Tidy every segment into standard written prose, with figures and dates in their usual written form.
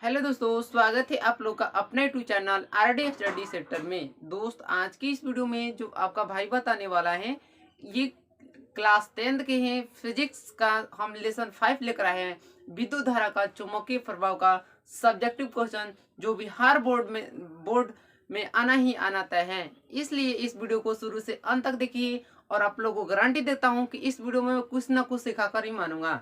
Hello दोस्तों, स्वागत है आप लोग का अपने YouTube channel RD study centre में। दोस्त, आज की इस वीडियो में जो आपका भाई बताने वाला है, ये क्लास 10th के हैं। फिजिक्स का हम लेसन 5 लेकर आए हैं। विद्युत धारा का चुंबकीय प्रभाव का सब्जेक्टिव क्वेश्चन, जो भी हर बोर्ड में आना ही आना तय है। इसलिए इस वीडियो को शुरू से अंत तक देखिए और आप लोगों को गारंटी देता हूँ कि इस वीडियो में मैं कुछ ना कुछ सिखाकर ही मानूंगा।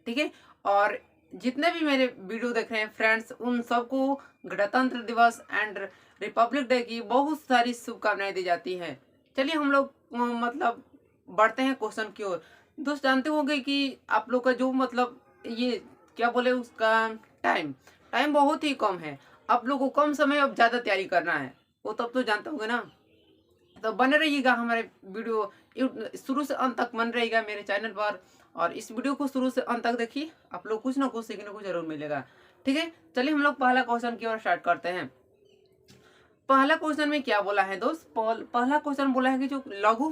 ठीक है। और जितने भी मेरे वीडियो देख रहे हैं फ्रेंड्स, उन सबको गणतंत्र दिवस एंड रिपब्लिक डे की बहुत सारी शुभकामनाएं दी जाती हैं। चलिए हम लोग मतलब बढ़ते हैं क्वेश्चन की ओर। दोस्त, जानते होंगे कि आप लोग का जो मतलब ये क्या बोले उसका टाइम टाइम बहुत ही कम है। आप लोग को कम समय अब ज़्यादा तैयारी करना है, वो तब तो जानते होंगे ना। तो बने रहिएगा हमारे वीडियो शुरू से अंत तक बन रहिएगा मेरे चैनल पर। और इस वीडियो को शुरू से अंत तक देखिए, आप लोग कुछ ना कुछ सीखने को जरूर मिलेगा। ठीक है, चलिए हम लोग पहला क्वेश्चन की ओर स्टार्ट करते हैं। पहला क्वेश्चन में क्या बोला है दोस्त? पहला क्वेश्चन बोला है कि जो लघु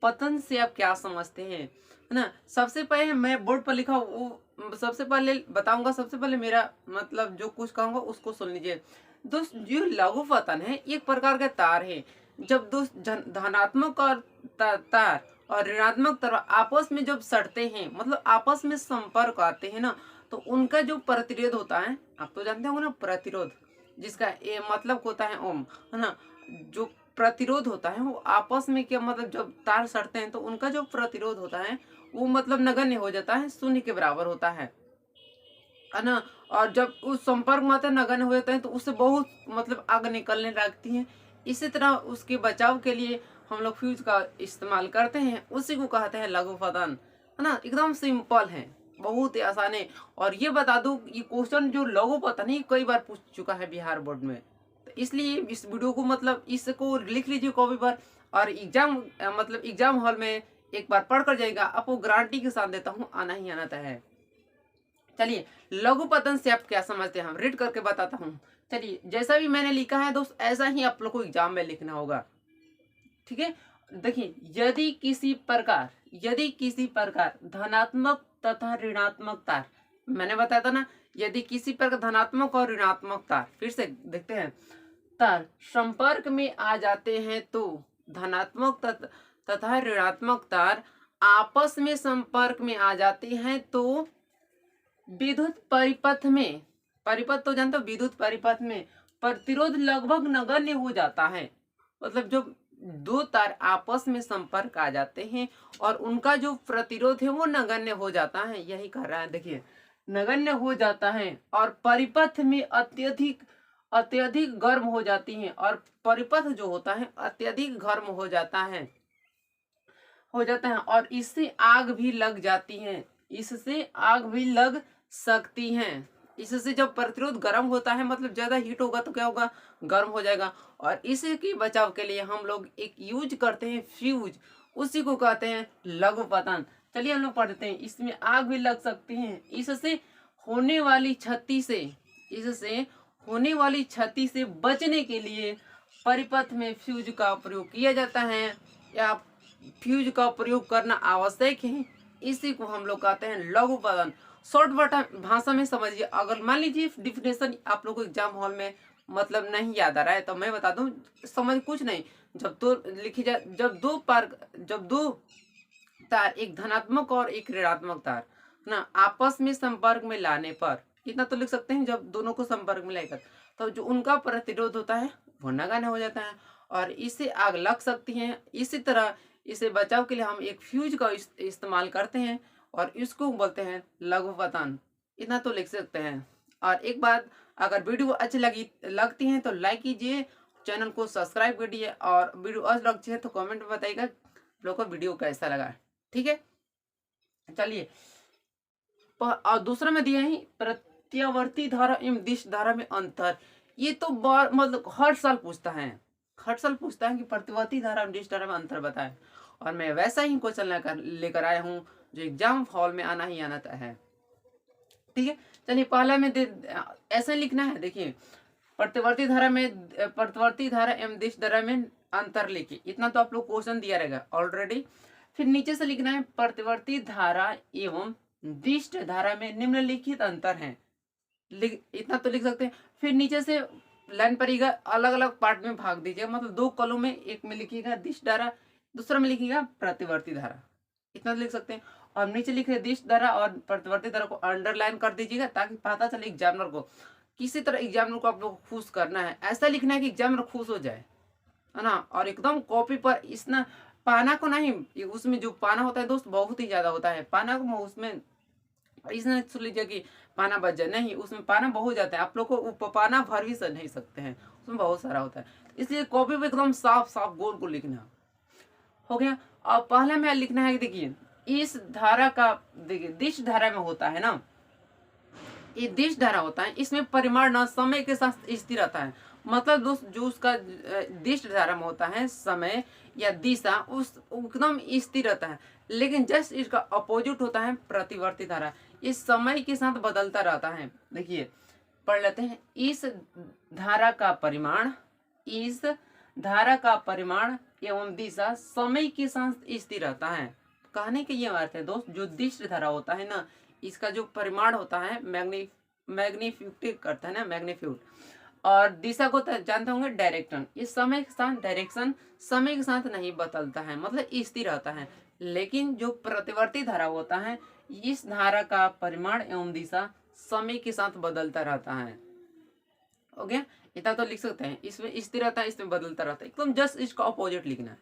पतन से आप क्या समझते हैं, है ना। सबसे पहले मैं बोर्ड पर लिखा वो सबसे पहले बताऊंगा। सबसे पहले मेरा मतलब जो कुछ कहूंगा उसको सुन लीजिए। दोस्त, जो लघु पतन है एक प्रकार का तार है। जब दोस्त धनात्मक और तार और ऋणात्मक तार आपस में जब सटते हैं, मतलब आपस में संपर्क आते हैं ना, तो उनका जो प्रतिरोध होता है, आप तो जानते होंगे ना, प्रतिरोध जिसका ए मतलब होता है ओम, है ना। जो प्रतिरोध होता है वो आपस में क्या मतलब जब तार सटते हैं तो उनका जो प्रतिरोध होता है वो मतलब नगण्य हो जाता है, शून्य के बराबर होता है ना। और जब उस संपर्क में आते हैं, नगण्य हो जाता है, तो उससे बहुत मतलब आग निकलने लगती है। इसी तरह उसके बचाव के लिए हम लोग फ्यूज का इस्तेमाल करते हैं, उसी को कहते हैं लघु पतन, है ना। एकदम सिंपल है, बहुत ही आसान है। और ये बता दूं, ये क्वेश्चन जो लघु पतन है कई बार पूछ चुका है बिहार बोर्ड में, तो इसलिए इस वीडियो को मतलब इसको लिख लीजिए कॉपी पर, और एग्जाम मतलब एग्जाम हॉल में एक बार पढ़ कर जाएगा। आपको गारंटी के साथ देता हूँ, आना ही आना तय है। चलिए, लघु पतन से आप क्या समझते हैं हम रीड करके बताता हूँ। चलिए, जैसा भी मैंने लिखा है दोस्त, ऐसा ही आप लोग को एग्जाम में लिखना होगा। ठीक है, देखिए, यदि किसी प्रकार धनात्मक तथा ऋणात्मक तार, मैंने बताया था ना, यदि किसी प्रकार धनात्मक और ऋणात्मक तार, फिर से देखते हैं, तार संपर्क में आ जाते हैं तो धनात्मक तथा ऋणात्मक तार आपस में संपर्क में आ जाते हैं तो विद्युत परिपथ तो जानते हो, विद्युत परिपथ में प्रतिरोध लगभग नगण्य हो जाता है। मतलब जब दो तार आपस में संपर्क आ जाते हैं और उनका जो प्रतिरोध है वो नगण्य हो जाता है, यही कह रहा है। देखिए, नगण्य हो जाता है और परिपथ में अत्यधिक अत्यधिक गर्म हो जाती हैं, और परिपथ जो होता है अत्यधिक गर्म हो जाता है और इससे आग भी लग जाती है, इससे आग भी लग सकती हैं। इससे जब प्रतिरोध गर्म होता है, मतलब ज्यादा हीट होगा तो क्या होगा, गर्म हो जाएगा। और इसी के बचाव के लिए हम लोग एक यूज करते हैं फ्यूज, उसी को कहते हैं लघु पतन। चलिए हम लोग पढ़ते हैं। इसमें आग भी लग सकती है। होने वाली क्षति से इससे होने वाली क्षति से बचने के लिए परिपथ में फ्यूज का प्रयोग किया जाता है, या फ्यूज का प्रयोग करना आवश्यक है। इसी को हम लोग कहते हैं लघु पतन। शॉर्ट भाषा में समझिए। अगर मान लीजिए डिफिनेशन आप लोग को एग्जाम हॉल में मतलब नहीं याद आ रहा है तो मैं बता दूं, समझ कुछ नहीं। जब दो तार, एक धनात्मक और एक ऋणात्मक तार ना, आपस में संपर्क में लाने पर, इतना तो लिख सकते हैं, जब दोनों को संपर्क में लेकर तो जो उनका प्रतिरोध होता है वो नगण्य हो जाता है और इससे आग लग सकती है। इसी तरह इसे बचाव के लिए हम एक फ्यूज का इस्तेमाल करते हैं और इसको बोलते हैं लघु पतन। इतना तो लिख सकते हैं। और एक बात, अगर वीडियो अच्छी लगती है तो लाइक कीजिए, चैनल को सब्सक्राइब कीजिए, और वीडियो अच्छी लगती है तो कमेंट में बताइएगा लोगों को वीडियो कैसा लगा। ठीक है, चलिए। और दूसरा में दिया है प्रत्यावर्ती धारा एवं दिश धारा में अंतर। ये तो मतलब हर साल पूछता है कि प्रतिवर्ती धारा एवं दिश धारा में अंतर बताएं। और मैं वैसा ही क्वेश्चन लेकर आया हूँ जो एग्जाम हॉल में आना ही आना तय है। ठीक है, चलिए पहला में ऐसा लिखना है। देखिए, प्रतिवर्ती धारा एवं दिश धारा में अंतर लिखिए। इतना तो आप लोग क्वेश्चन दिया रहेगा ऑलरेडी। फिर नीचे से लिखना है प्रतिवर्ती धारा एवं दिष्ट धारा में निम्नलिखित अंतर है। इतना तो लिख सकते हैं। फिर नीचे से लाइन पढ़िएगा, अलग अलग पार्ट में भाग दीजिएगा, मतलब 2 कॉलम में, एक में लिखिएगा दिष्ट धारा, दूसरा में लिखिएगा प्रतिवर्ती धारा। इतना तो लिख सकते हैं। और नीचे लिखे दिष्ट धारा और प्रतिवर्ती धारा को अंडरलाइन कर दीजिएगा ताकि पता चले एग्जामिनर को, किसी तरह एग्जामिनर को आप लोग को खुश करना है, ऐसा लिखना है कि एग्जामिनर खुश हो जाए, है ना। और एकदम कॉपी पर इसना पाना को नहीं, उसमें जो पाना होता है दोस्त बहुत ही ज्यादा होता है, पाना को उसमें इसने सुन लीजिए कि पाना बच जाए, नहीं, उसमें पाना बहुत जाता है, आप लोग को पाना भर भी नहीं सकते हैं, उसमें बहुत सारा होता है। इसलिए कॉपी पे एकदम साफ साफ गोल को लिखना हो गया। और पहला में लिखना है, देखिए इस धारा का, देखिए दिष्ट धारा में होता है ना, ये दिष्ट धारा होता है, इसमें परिमाण न समय के साथ स्थिर रहता है। मतलब दोस्त जो उसका दिष्ट धारा में होता है, समय या दिशा उस एकदम स्थिर रहता है। लेकिन जस्ट इसका अपोजिट होता है प्रतिवर्ती धारा, इस समय के साथ बदलता रहता है। देखिए पढ़ लेते हैं, इस धारा का परिमाण, इस धारा का परिमाण एवं दिशा समय के साथ स्थिर रहता है। कहने के ये अर्थ है दोस्त, जो दिष्ट धारा होता है ना, इसका जो परिमाण होता है मैग्नीफ्यूट करता है ना, मैग्नीफ्यूट, और दिशा को जानते होंगे डायरेक्शन, इस समय के साथ डायरेक्शन समय के साथ नहीं बदलता है, मतलब स्थिर रहता है। लेकिन जो प्रतिवर्ती धारा होता है, इस धारा का परिमाण एवं दिशा समय के साथ बदलता रहता है। ओके, इतना तो लिख सकते हैं, इसमें स्थिर रहता है, इसमें बदलता रहता है, एकदम जस्ट इसका अपोजिट लिखना है।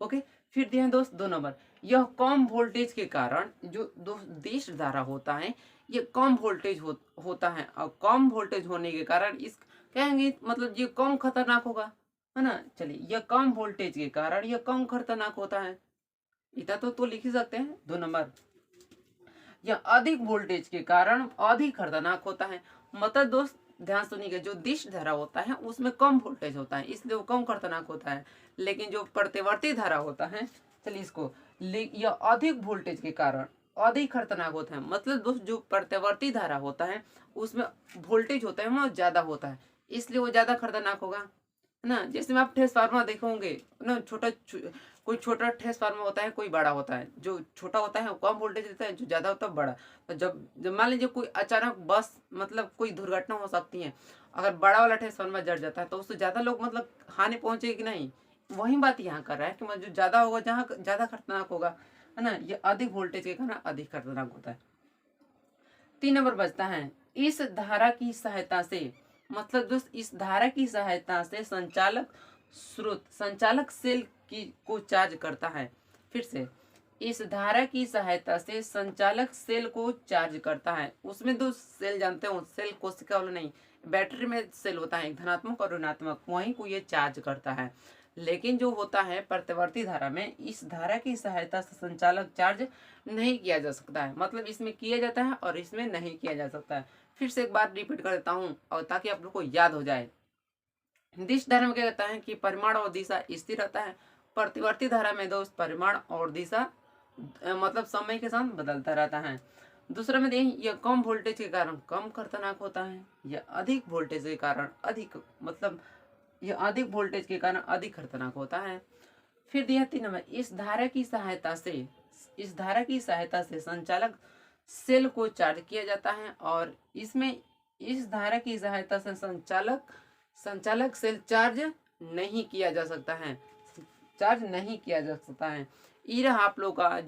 ओके, फिर दिया है दोस्त 2 नंबर, यह कम वोल्टेज के कारण जो दिष्ट धारा होता है, ये कम वोल्टेज होता है, और कम वोल्टेज होने के कारण इस कहेंगे मतलब ये कम खतरनाक होगा, है ना। चलिए, यह कम वोल्टेज के कारण यह कम खतरनाक होता है, इतना तो लिख ही सकते हैं 2 नंबर। यह अधिक वोल्टेज के कारण अधिक खतरनाक होता है, मतलब दोस्त ध्यान सुनिएगा, जो दिष्ट धारा होता है उसमें कम वोल्टेज होता है, इसलिए वो कम खतरनाक होता है। लेकिन जो प्रतिवर्ती धारा होता है, चलिए इसको, यह अधिक वोल्टेज के कारण अधिक खतरनाक होता है, मतलब दोस्त जो प्रतिवर्ती धारा होता है उसमें वोल्टेज होता है वो ज्यादा होता है, इसलिए वो ज्यादा खतरनाक होगा, है ना। जैसे में आप ट्रांसफार्मर देखोगे ना, कोई छोटा ट्रांसफार्मर होता है, कोई बड़ा होता है, जो छोटा होता है वो कम वोल्टेज देता है, जो ज्यादा होता है बड़ा। तो जब मान लीजिए कोई अचानक बस मतलब कोई दुर्घटना हो सकती है, अगर बड़ा वाला ट्रांसफार्मर जड़ जाता है तो उससे ज्यादा लोग मतलब हानि पहुंचेगी कि नहीं, वही बात यहाँ कर रहा है कि जो ज्यादा होगा, जहाँ ज्यादा खतरनाक होगा, है ना, ये अधिक वोल्टेज के कारण अधिक खतरनाक होता है। 3 नंबर बचता है, इस धारा की सहायता से, मतलब दोस्त इस धारा की सहायता से संचालक सेल को चार्ज करता है। फिर से, इस धारा की सहायता से संचालक सेल को चार्ज करता है। उसमें 2 सेल जानते हो, सेल कोशिका वाला नहीं, बैटरी में सेल होता है, एक धनात्मक और ऋणात्मक, वहीं को ये चार्ज करता है। लेकिन जो होता है प्रतिवर्ती धारा में, इस धारा की सहायता से संचालक चार्ज नहीं किया जा सकता है, मतलब इसमें किया जाता है और इसमें नहीं किया जा सकता है। फिर से एक बार रिपीट कर देता हूँ और ताकि आप लोग को याद हो जाए। दिष्ट धारा में क्या कहता है कि परिमाण और दिशा स्थिर रहता है, प्रतिवर्ती धारा में दोस्त परिमाण और दिशा मतलब समय के साथ बदलता रहता है। दूसरा में देखें, यह कम वोल्टेज के कारण कम खतरनाक होता है, यह अधिक वोल्टेज के कारण अधिक, मतलब यह अधिक वोल्टेज के कारण अधिक खतरनाक होता है। फिर दिया 3 नंबर, इस धारा की सहायता से संचालक सेल को चार्ज किया जाता है, और इसमें इस धारा की सहायता से संचालक सेल चार्ज नहीं किया जा सकता है, ये रहा आप लोग का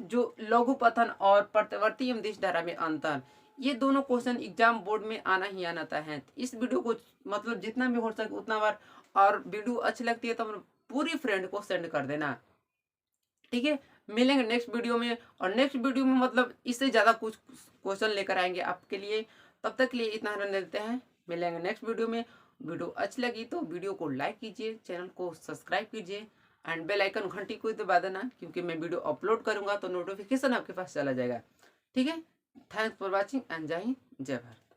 जो लघुपथन और प्रतिवर्ती एवं दिष्ट धारा में अंतर। ये दोनों क्वेश्चन एग्जाम बोर्ड में आना ही आना है। इस वीडियो को मतलब जितना भी हो सके उतना बार, और वीडियो अच्छी लगती है तो पूरी फ्रेंड को सेंड कर देना, ठीक है। मिलेंगे नेक्स्ट वीडियो में, और नेक्स्ट वीडियो में मतलब इससे ज्यादा कुछ क्वेश्चन लेकर आएंगे आपके लिए। तब तक के लिए इतना रहने देते हैं, मिलेंगे नेक्स्ट वीडियो में। वीडियो अच्छी लगी तो वीडियो को लाइक कीजिए, चैनल को सब्सक्राइब कीजिए, एंड बेल आइकन घंटी को दबा देना, क्योंकि मैं वीडियो अपलोड करूंगा तो नोटिफिकेशन आपके पास चला जाएगा, ठीक है। थैंक्स फॉर वॉचिंग एंड जय हिंद, जय भारत।